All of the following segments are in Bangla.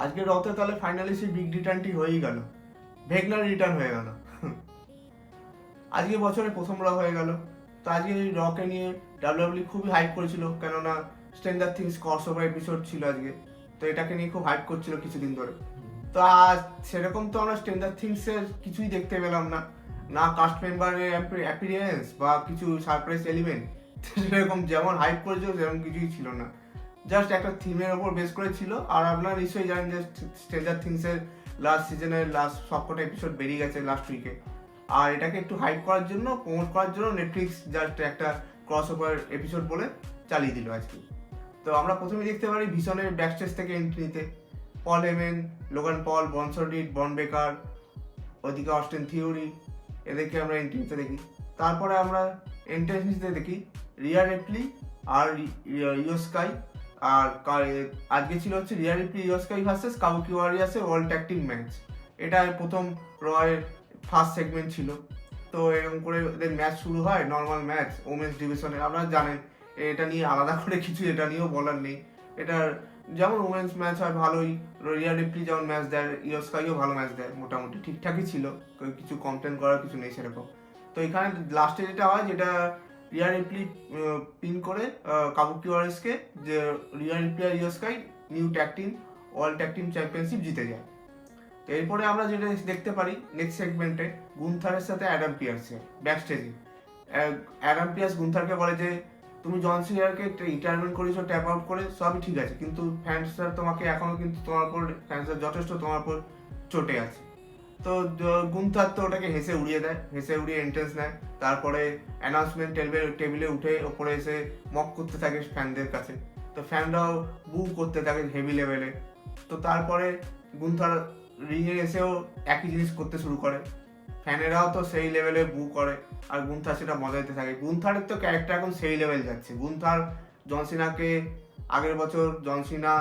আজকে রতে তাহলে ফাইনালি সেই বিগ রিটার্নটি হয়েই গেল, ভেগনার রিটার্ন হয়ে গেল। আজকে বছরে প্রথম র হয়ে গেল। তো আজকে এই রকে নিয়ে ডাব্লিউডাব্লিউ খুবই হাইপ করেছিল, কেননা স্ট্রেঞ্জার থিংস ক্রসওভার এপিসোড ছিল আজকে, তো এটাকে নিয়ে খুব হাইপ করছিল কিছুদিন ধরে। তো আজ সেরকম তো আমরা স্ট্রেঞ্জার থিংসের কিছুই দেখতে পেলাম না, না কাস্ট মেম্বারের অ্যাপিয়ারেন্স বা কিছু সারপ্রাইজ এলিমেন্ট। সেরকম যেমন হাইপ করেছিল সেরকম কিছুই ছিল না, জাস্ট একটা থিমের ওপর বেস করে ছিল। আর আপনারা নিশ্চয়ই জানেন যে স্ট্রেঞ্জার থিংসের লাস্ট সিজনের লাস্ট সবকটা এপিসোড বেরিয়ে গেছে লাস্ট উইকে। আর এটাকে একটু হাইপ করার জন্য, প্রমোট করার জন্য নেটফ্লিক্স জাস্ট একটা ক্রস ওভার এপিসোড বলে চালিয়ে দিল আজকে। তো আমরা প্রথমে দেখতে পারি ভিশনের ব্যাকস্টেজ থেকে এন্ট্রি নিতে পল হেমেন, লোগান পল, বনসডিট, বন বেকার, ওদিকে অস্টিন থিওরি, এদেরকে আমরা এন্ট্রি নিতে দেখি। তারপরে আমরা এন্ট্রেন্স নিতে দেখি রিয়া রিপ্লি আর ইয়ো স্কাই। আর আজকে ছিল হচ্ছে Rhea Ripley Iyo Sky versus Kabuki ওয়ারিয়ার্সের ওয়ার্ল্ড ট্যাগ টিম ম্যাচ। এটা প্রথম রয়ের ফার্স্ট সেগমেন্ট ছিল। তো এরকম করে এদের ম্যাচ শুরু হয়, নর্মাল ম্যাচ ওমেন্স ডিভিশনে। আপনারা জানেন এটা নিয়ে আলাদা করে কিছু এটা নিয়েও বলার নেই। এটার যেমন ওমেন্স ম্যাচ হয় ভালোই, রিয়া রিপ্লি যেমন ম্যাচ দেয়, ইয়ো স্কাইও ভালো ম্যাচ দেয়, মোটামুটি ঠিকঠাকই ছিল, কিছু কমপ্লেন করার কিছু নেই সেরকম। তো এখানে লাস্টে যেটা হয়, যেটা রিয়া রিপ্লি পিন করে কাবুকি ওয়ারিয়ার্সকে, যে রিয়া রিপ্লি আর Iyo Sky new tag team world tag team championship জিতে যায়। তো এরপরে আমরা যেটা দেখতে পারি নেক্সট সেগমেন্টে গুন্থারের সাথে অ্যাডাম পিয়ার্সের ব্যাকস্টেজে। অ্যাডাম পিয়ার্স গুন্থারকে বলে যে তুমি জন সিনারকে রিটায়ারমেন্ট করেছো ট্যাপ আউট করে, সবই ঠিক আছে, কিন্তু ফ্যান্সরা তোমাকে এখনো কিন্তু তোমার উপর ফ্যান্সরা যথেষ্ট তোমার উপর চটে আছে। তো গুন্থার তো ওটাকে হেসে উড়িয়ে দেয়, হেসে উড়িয়ে এন্ট্রেন্স নেয়। তারপরে অ্যানাউন্সমেন্ট টেবিলে উঠে ওপরে এসে মক করতে থাকে ফ্যানদের কাছে। তো ফ্যানরাও বু করতে থাকে হেভি লেভেলে। তো তারপরে গুন্থার রিংয়ে এসেও একই জিনিস করতে শুরু করে, ফ্যানেরাও তো সেই লেভেলে বু করে, আর গুন্থার সেটা মজা দিতে থাকে। গুন্থারের তো ক্যারেক্টার এখন সেই লেভেল যাচ্ছে। গুন্থার জনসিনাকে আগের বছর জনসিনা,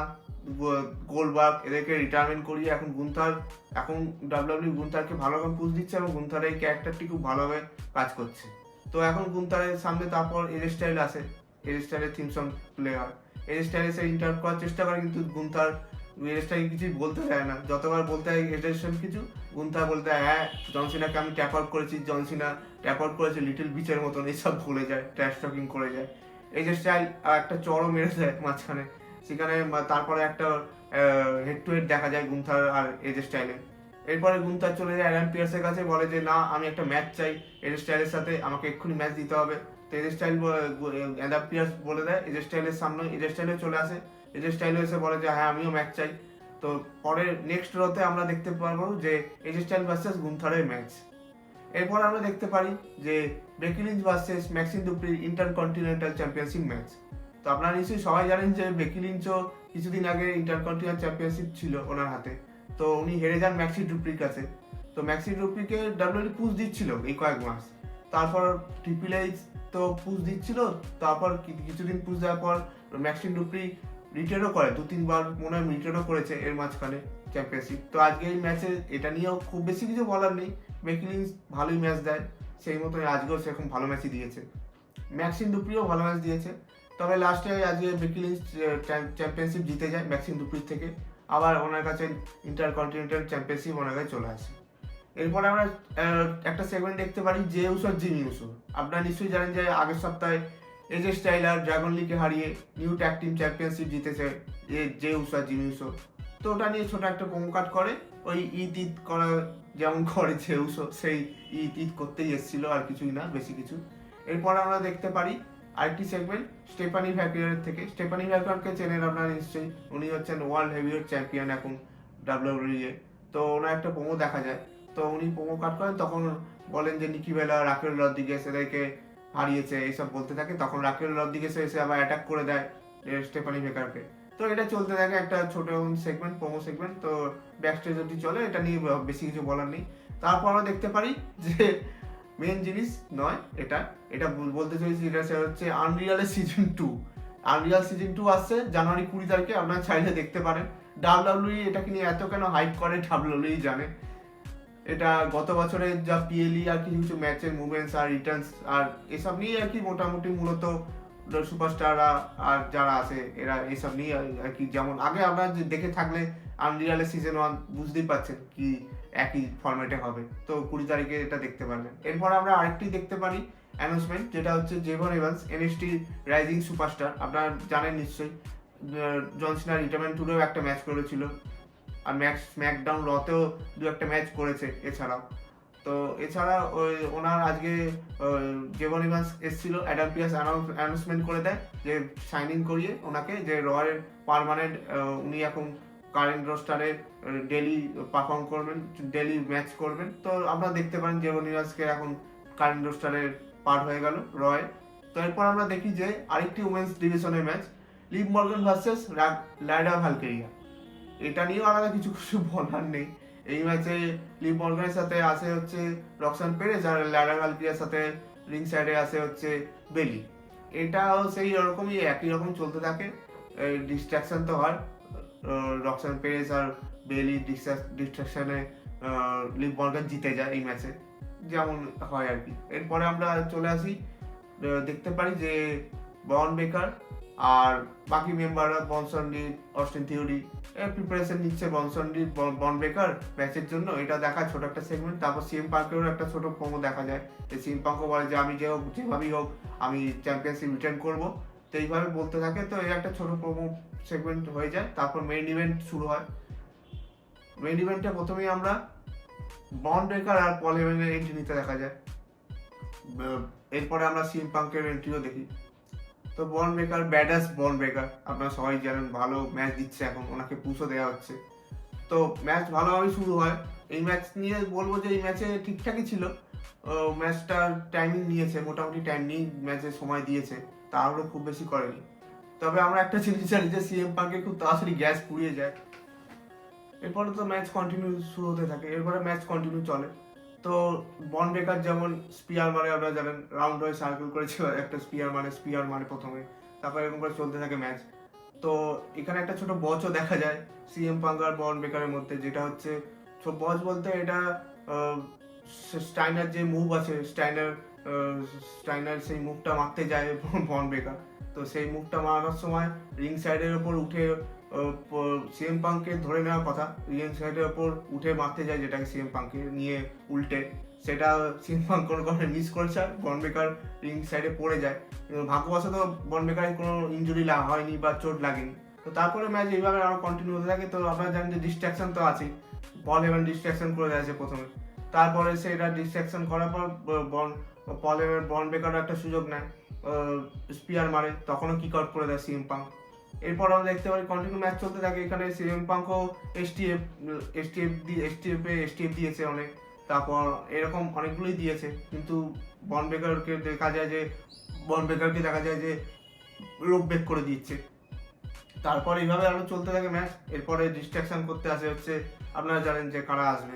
গোলবার্গ এদেরকে রিটায়ারমেন্ট করিয়ে এখন গুন্থার, এখন ডাব্লিউডাব্লিউ গুন্থারকে ভালোভাবে পুশ দিচ্ছে এবং গুন্থার এই ক্যারেক্টারটি খুব ভালোভাবে কাজ করছে। তো এখন গুন্থারের সামনে তারপর এজ স্টাইল আসে, এজ স্টাইলের থিম সং প্লে হয়, এজ স্টাইল এসে ইন্টার করার চেষ্টা করে, কিন্তু গুন্থার এজটাকে কিছুই বলতে চায় না। যতবার বলতে হয় এজের কিছু, গুন্থার বলতে হয় হ্যাঁ জনসিনাকে আমি ট্যাপ আউট করেছি, জনসিনা ট্যাপ আউট করেছে লিটল বিচের মতন, এইসব ভুলে যায়, ট্র্যাশ টকিং করে যায়। এই যে স্টাইল একটা চড়ও মেরে দেয় মাঝখানে, সেখানে তারপরে একটা হেড টু হেড দেখা যায় গুন্থার আর এজ স্টাইলে। এরপরে গুন্থার চলে যায় অ্যাডাম পিয়ার্সের কাছে, বলে যে না আমি একটা ম্যাচ চাই এজ স্টাইলের সাথে, আমাকে এক্ষুনি ম্যাচ দিতে হবে। তো এজ স্টাইল অ্যাডাম পিয়ার্স বলে দেয়, এজ স্টাইলের সামনে এজ স্টাইলে চলে আসে, এজ স্টাইলে এসে বলে যে হ্যাঁ আমিও ম্যাচ চাই। তো পরে নেক্সট রোতে আমরা দেখতে পারবো যে এজ স্টাইল ভার্সেস গুন্থারের ম্যাচ। এরপর আমরা দেখতে পারি যে Becky Lynch versus Maxxine Dupri intercontinental championship match. তো আপনারা নিশ্চয়ই সবাই জানেন যে বেকি লিঞ্চও কিছুদিন আগে ইন্টারকন্টিনেন্টাল চ্যাম্পিয়নশিপ ছিল ওনার হাতে, তো উনি হেরে যান ম্যাক্সি ডুপ্রির কাছে। তো ম্যাক্সি ডুপ্রিকে ডাব্লিউডাব্লিউ পুশ দিচ্ছিল এই কয়েক মাস, তারপর ট্রিপল এইচ তো পুশ দিচ্ছিল, তারপর কিছুদিন পুশ দেওয়ার পর ম্যাক্সি ডুপ্রি রিটেনও করে, 2-3 বার মনে হয় রিটেনও করেছে এর মাঝখানে চ্যাম্পিয়নশিপ। তো আজকে এই ম্যাচে এটা নিয়েও খুব বেশি কিছু বলার নেই, বেকি লিঞ্চ ভালোই ম্যাচ দেয়, সেই মতো আজকেও সেরকম ভালো ম্যাচই দিয়েছে, ম্যাক্সিম ডুপ্রিও ভালো ম্যাচ দিয়েছে। তবে লাস্টে আজকে বেকি লিঞ্চ চ্যাম্পিয়নশিপ জিতে যায় ম্যাক্সিম ডুপ্রির থেকে, আবার ওনার কাছে ইন্টারকন্টিনেন্টাল চ্যাম্পিয়নশিপ ওনার কাছে চলে আসে। এরপরে আমরা একটা সেগমেন্ট দেখতে পারি জে উসো আর জিমি উসো। আপনারা নিশ্চয়ই জানেন যে আগের সপ্তাহে এজে স্টাইলার ড্রাগন লিকে হারিয়ে নিউ ট্যাগ টিম চ্যাম্পিয়নশিপ জিতেছে জে উসো আর জিমি উসো। তো ওটা নিয়ে ছোট একটা প্রোমো কাট করে, ওই ঈদ ঈদ করা যেমন করে জে উসো, সেই ঈদ ঈদ করতেই এসেছিল, আর কিছুই না বেশি কিছু। এরপর আমরা দেখতে পারি আরেকটি সেগমেন্ট স্টেফানি ভ্যাকুয়ারের থেকে। স্টেফানি ভ্যাকুয়ারকে চেনেন আপনারা নিশ্চয়ই, উনি হচ্ছেন ওয়ার্ল্ড হেভিওয়েট চ্যাম্পিয়ন এখন ডাব্লিউডাব্লিউ। তো ওনার একটা প্রোমো দেখা যায়, তো উনি প্রোমো কাট করেন, তখন বলেন যে নিকি বেলা, রাকেল রদ্রিগেজ এদেরকে হারিয়েছে, এইসব বলতে থাকে। তখন রাকেল রদ্রিগেজ এসে আবার অ্যাটাক করে দেয় স্টেফানি ভেকারকে। তো এটা চলতে থাকে একটা ছোট সেগমেন্ট, প্রোমো সেগমেন্ট। তো ব্যাকস্টেজ অবধি চলে, এটা নিয়ে বেশি কিছু বলার নেই। তারপর আমরা দেখতে পারি যে মেন জিনিস নয় এটা, এটা বলতে চাইছি, এটা হচ্ছে আনরিয়ালের সিজন 2। আনরিয়াল সিজন 2 আসছে জানুয়ারি 20 তারিখে, আপনারা চাইলে দেখতে পারেন। ডাব্লিউডাব্লিউ এটাকে নিয়ে এত কেন হাইপ করে ডাব্লিউডাব্লিউ জানে। এটা গত বছরের যা পিএলই আর কিছু কিছু ম্যাচের মুভমেন্টস আর রিটার্নস আর এসব নিয়ে আর কি মোটামুটি মূলত সুপারস্টাররা আর যারা আছে এরা এইসব নিয়ে আর কি, যেমন আগে আমরা যে দেখে থাকলে আনরিয়ালের সিজন 1 বুঝতেই পারছেন কি একই ফরম্যাটে হবে, তো 20 তারিখে এটা দেখতে পারবেন। এরপর আমরা আরেকটি দেখতে পারি অ্যানাউন্সমেন্ট, যেটা হচ্ছে জেভন এভান্স, এনএক্সটি রাইজিং সুপারস্টার। আপনারা জানেন নিশ্চয়ই জন সিনা রিটায়ারমেন্ট ট্যুরেও একটা ম্যাচ করেছিল, আর স্ম্যাকডাউন রতেও দু একটা ম্যাচ করেছে এছাড়াও। তো এছাড়া ওই ওনার আজকে জেভন ইভান্স এসেছিল, অ্যাডাম পিয়ার্স অ্যানাউন্সমেন্ট করে দেয় যে সাইন ইন করিয়ে ওনাকে যে রয়ের পার্মানেন্ট, উনি এখন কারেন্ট রোস্টারে ডেলি পারফর্ম করবেন, ডেলি ম্যাচ করবেন। তো আমরা দেখতে পারেন জেভন ইভান্সকে এখন কারেন্ট রোস্টারের পার্ট হয়ে গেল রয়। তো এরপর আমরা দেখি যে আরেকটি উমেন্স ডিভিশনের ম্যাচ, লিভ মর্গান ভার্সেস লাইডা ভ্যালকেরিয়া। এটা নিয়েও আলাদা কিছু কিছু বলার নেই। এই ম্যাচে লিভ মর্গানের সাথে আসে হচ্ছে রক্সান পেরেজ, আর লাইডা ভ্যালকেরিয়ার সাথে রিং সাইডে আসে হচ্ছে বেলি। এটাও সেই রকমই একই রকম চলতে থাকে, ডিস্ট্রাকশন তো হয়, রক্সান পেরেজ আর বেলি ডিস্ট্রাকশনে লিভ মর্গান জিতে যায় এই ম্যাচে, যেমন হয় আর কি। এরপরে আমরা চলে আসি, দেখতে পারি যে বন বেকার আর বাকি মেম্বাররা বনসন লিড, অস্টিন থিওরি প্রিপারেশন নিচ্ছে। বনসন লিড বন বেকার ম্যাচের জন্য, এটা দেখা ছোট একটা সেগমেন্ট। তারপর সিএম পাঙ্কেরও একটা ছোট প্রোমো দেখা যায়, সিএম পাঙ্কও বলে যে আমি যেভাবেই হোক আমি চ্যাম্পিয়নশিপ রিটার্ন করবো, তো এইভাবে বলতে থাকে। তো এই একটা ছোট প্রোমো সেগমেন্ট হয়ে যায়। তারপর মেইন ইভেন্ট শুরু হয়। মেইন ইভেন্টে প্রথমেই আমরা বন বেকার আর পল হেভেনের এন্ট্রি নিতে দেখা যায়। এরপরে আমরা সিএম পাঙ্কের এন্ট্রিও দেখি। তো বন বেকার, ব্যাডাস বন বেকার, আপনারা সবাই জানেন ভালো ম্যাচ দিচ্ছে এখন, ওনাকে পুশও দেওয়া হচ্ছে। তো ম্যাচ ভালোভাবেই শুরু হয়। এই ম্যাচ নিয়ে বলবো যে এই ম্যাচে ঠিকঠাকই ছিল, ম্যাচটার টাইমিং নিয়েছে, মোটামুটি টাইম নিয়ে ম্যাচে সময় দিয়েছে, তাহলেও খুব বেশি করেনি। তবে আমরা একটা জিনিস জানি যে সিএম পাঙ্কে খুব তাড়াতাড়ি গ্যাস পুড়িয়ে যায়। এরপরে তো ম্যাচ কন্টিনিউ শুরু হতে থাকে, এরপরে ম্যাচ কন্টিনিউ চলে। তো বন বেকার যেমন স্পিয়ার মারে, আপনারা জানেন রাউন্ড হয়ে সার্কেল করেছে একটা স্পিয়ার মানে প্রথমে, তারপর এরকম করে চলতে থাকে ম্যাচ। তো এখানে একটা ছোট বচও দেখা যায় সিএম পাঙ্ক আর বন বেকারের মধ্যে, যেটা হচ্ছে বচ বলতে এটা স্টাইনার যে মুভ আছে, স্টাইনার সেই মুভটা মারতে যায় বন বেকার। তো সেই মুভটা মারার সময় রিং সাইডের ওপর উঠে সিএম পাঙ্ককে ধরে নেওয়ার কথা, রিং সাইডের ওপর উঠে মারতে যায়, যেটাকে সিএম পাঙ্ককে নিয়ে উল্টে, সেটা সিএম পাঙ্ক কোনো কারণে মিস করেছে, বন বেকার রিং সাইডে পড়ে যায়। ভাগ্যবশত বন বেকারের কোনো ইঞ্জুরি হয়নি বা চোট লাগেনি। তো তারপরে ম্যাচ এইভাবে আরো কন্টিনিউ হতে থাকে। তো আপনারা জানেন যে ডিস্ট্রাকশন তো আছেই, পল হেভেন ডিস্ট্রাকশন করে দিয়েছে প্রথমে, তারপরে সেটা ডিস্ট্রাকশন করার পর পল হেভেন বন বেকার একটা সুযোগ নেয়, স্পিয়ার মারে, তখনও কিক আউট করে দেয় সিএম পাঙ্ক। এরপর আমরা দেখতে পারি কন্টিনিউ ম্যাচ চলতে থাকে। এখানে সিএম পাঙ্কও এসটিএফ দিয়েছে অনেক, তারপর এরকম অনেকগুলোই দিয়েছে, কিন্তু বন বেকারকে দেখা যায় যে রোপ ব্রেক করে দিচ্ছে। তারপর এইভাবে আরো চলতে থাকে ম্যাচ। এরপরে ডিস্ট্রাকশন করতে আসে হচ্ছে, আপনারা জানেন যে কারা আসবে,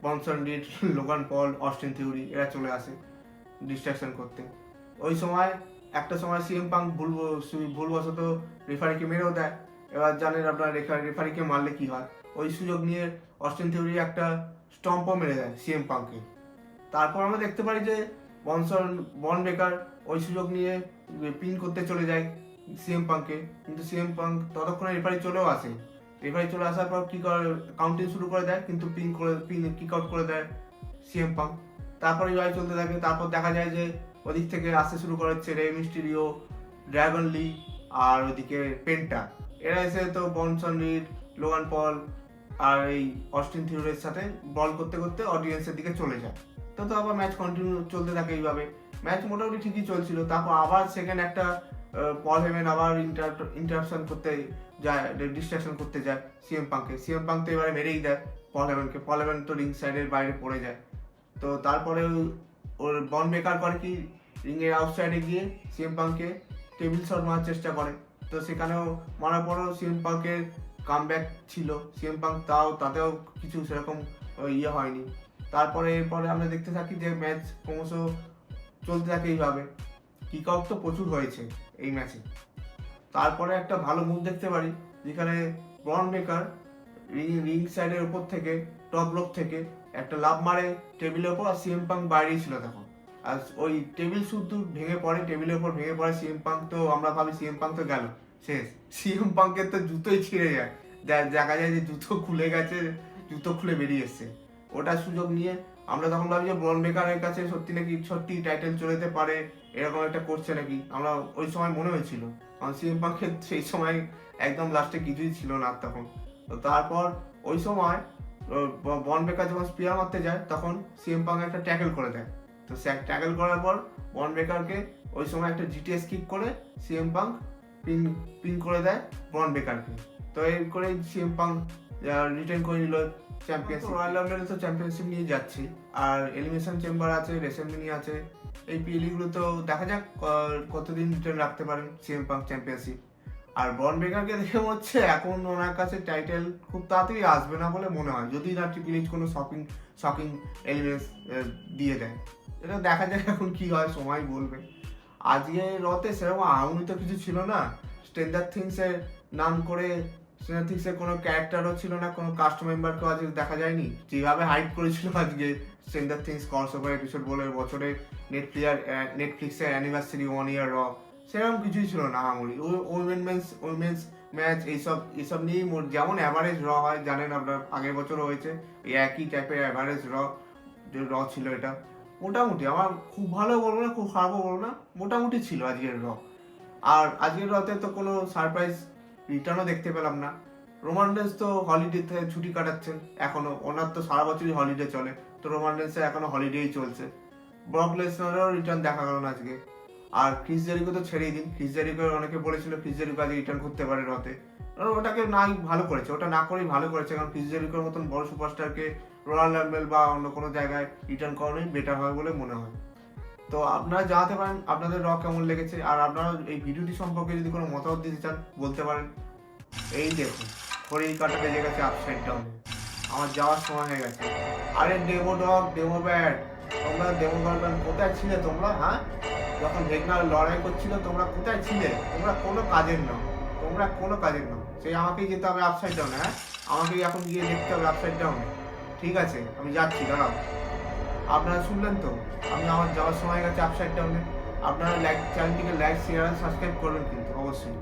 Bronson Reed, Logan Paul, Austin Theory, এরা চলে আসে ডিস্ট্রাকশন করতে। ওই সময় একটা সময় সিএম পাঙ্ক ভুলবশত রেফারিকে মেরেও দেয়। এবার জানেন আপনার রেফারিকে মারলে কি হয়, ওই সুযোগ নিয়ে অস্টিন থিওরি একটা স্টম্পও মেরে দেয় সিএম পাঙ্ককে। তারপর আমরা দেখতে পারি যে বন বেকার ওই সুযোগ নিয়ে পিন করতে চলে যায় সিএম পাঙ্ককে, কিন্তু সিএম পাঙ্ক ততক্ষণে রেফারি চলেও আসে। রেফারি চলে আসার পর কি করে কাউন্টিং শুরু করে দেয়, কিন্তু কিক আউট করে দেয় সিএম পাঙ্ক। তারপরে এইভাবে চলতে থাকে। তারপর দেখা যায় যে ওদিক থেকে আসতে শুরু করে হচ্ছে রে মিস্টিরিও, ড্রাগন লি, আর ওদিকে পেন্টা, এরা এসে তো বনসন লিড, লোগান পল আর এই অস্টিন থিওরির সাথে বল করতে করতে অডিয়েন্সের দিকে চলে যায়। তো আবার ম্যাচ কন্টিনিউ চলতে থাকে এইভাবে। ম্যাচ মোটামুটি ঠিকই চলছিল। তারপর আবার সেকেন্ড একটা পল হেভেন আবার ইন্টারাপশন করতে যায়, ডিস্ট্রাকশন করতে যায় সিএম পাঙ্ককে। সিএম পাঙ্ক তো এবারে মেরেই দেয় পল হেভেনকে। পল হেভেন তো রিং সাইডের বাইরে পড়ে যায়। তো তারপরে ওর বন বেকার করে কি, রিংয়ের আউটসাইডে গিয়ে সিএম পাঙ্ককে টেবিল শট মারার চেষ্টা করে। তো সেখানেও মারার পরেও সিএম পাঙ্কের কামব্যাক ছিল, সিএম পাঙ্ক তাতেও কিছু সেরকম ইয়ে হয়নি। এরপরে আমরা দেখতে থাকি যে ম্যাচ ক্রমশ চলতে থাকে এইভাবে। কিক আউট তো প্রচুর হয়েছে এই ম্যাচে। তারপরে একটা ভালো মুভ দেখতে পারি, যেখানে বন বেকার রিং সাইডের উপর থেকে টপ রোপ থেকে একটা লাভ মারে টেবিলের উপর, আর সিএম পাঙ্ক বাইরেই ছিল তখন। আর ওই টেবিল শুদ্ধ ভেঙে পড়ে, টেবিলের উপর ভেঙে পড়ে সিএম পাঙ্ক। তো আমরা ভাবি সিএম পাঙ্ক তো গেল, শেষ। সিএম পাঙ্কের তো জুতোই ছিঁড়ে যায়, দেখা যায় যে জুতো খুলে গেছে, জুতো খুলে বেরিয়ে এসছে। ওটার সুযোগ নিয়ে আমরা তখন ভাবি যে ব্রন বেকারের কাছে সত্যি টাইটেল চলে যেতে পারে, এরকম একটা করছে নাকি, আমরা ওই সময় মনে হয়েছিল। কারণ সিএম পাঙ্কের সেই সময় একদম লাস্টে কিছুই ছিল না তখন। তো তারপর ওই সময় ব্রন বেকার যখন স্পিয়ার মারতে যায় তখন সিএম পাঙ্ক একটা ট্যাকেল করে দেয়। তো ট্যাকেল করার পর ব্রন বেকারকে ওই সময় একটা জিটিএস কিক করে সিএম পাঙ্ক পিন করে দেয় ব্রন বেকারকে। তো এই করে সিএম পাঙ্ক রিটেন করে নিল চ্যাম্পিয়নশিপ। রয়্যাল রাম্বলে তো চ্যাম্পিয়নশিপ নিয়ে যাচ্ছি, আর এলিমিনেশন চেম্বার আছে, রেসেলমেনিয়া আছে, এই পিএলই তো দেখা যাক কতদিন রিটেন রাখতে পারেন সিএম পাঙ্ক চ্যাম্পিয়নশিপ। আর ব্রন বেকারকে দেখে মনে হচ্ছে এখন ওনার কাছে টাইটেল খুব তাড়াতাড়ি আসবে না বলে মনে হয়, যদি না ট্রিপল এইচ কোনো শকিং এলিমেন্টস দিয়ে দেয়। এটা দেখা যাক এখন কি হয়, সময় বলবে। আজকে রতে সেরকম আহামরি তো কিছু ছিল না। স্ট্রেঞ্জার থিংসের নাম করে স্ট্রেঞ্জার থিংসের কোনো ক্যারেক্টারও ছিল না, কোনো কাস্ট মেম্বারকেও আজকে দেখা যায়নি। যেভাবে হাইপ করেছিল আজকে স্ট্রেঞ্জার থিংস ক্রসওভার এপিসোড বলে বছরে নেটফ্লিক্সের অ্যানিভার্সারি 1 year র, সেরকম কিছুই ছিল না আহামরি। উইমেন্স ম্যাচ এইসব নিয়েই যেমন অ্যাভারেজ র হয় জানেন আপনার, আগের বছরও হয়েছে, এই একই টাইপের অ্যাভারেজ র ছিল এটা। মোটামুটি, আমার খুব ভালো বলবো না, খুব খারাপও বলবো না, মোটামুটি ছিল আজকের র। আর আজকের রতে তো কোনো সারপ্রাইজ রিটার্নও দেখতে পেলাম না। রোমান রেন্স তো হলিডেতে ছুটি কাটাচ্ছেন এখনো, ওনার তো সারা বছরই হলিডে চলে, তো রোমান রেন্সের এখনো হলিডেই চলছে। ব্রক লেসনারেরও রিটার্ন দেখা গেল না আজকে। আর ক্রিস জেরিকো তো ছেড়েই দিন, ক্রিস জেরিকো অনেকে বলেছিল ক্রিস জেরিকো আজকে রিটার্ন করতে পারে রতে, ওটাকে নাই ভালো করেছে, ওটা না করেই ভালো করেছে। কারণ ক্রিস জেরিকোর মতন বড় সুপারস্টারকে রয়্যাল রাম্বল বা অন্য কোনো জায়গায় রিটার্ন করানোই বেটার হয় বলে মনে হয়। তো আপনারা জানাতে পারেন আপনাদের র কেমন লেগেছে, আর আপনারা এই ভিডিওটি সম্পর্কে যদি কোনো মতামত দিতে চান বলতে পারেন। এই দেখুন ঘড়ি কাটা বেজে গেছে আপসাইড ডাউনে, আমার যাওয়ার সময় হয়ে গেছে। আরে ডেমো ডগ, ডেমো ব্যাট, তোমরা ডেমো ব্যাট কোথায় ছিলে তোমরা? হ্যাঁ, যখন ভেগনার লড়াই করছিল তোমরা কোথায় ছিলে? তোমরা কোনো কাজের নও, তোমরা কোনো কাজের নও। সেই আমাকেই যেতে হবে আপসাইড ডাউনে। হ্যাঁ, আমাকেই এখন গিয়ে দেখতে হবে আপসাইড ডাউনে। ঠিক আছে, আমি যাচ্ছি, দাঁড়াও। আপনারা শুনলেন তো, আমি আমার যাওয়ার সময় গেছে আপসাইড ডাউনে। আপনারা চ্যানেলটিকে লাইক, শেয়ার আর সাবস্ক্রাইব করবেন কিন্তু অবশ্যই।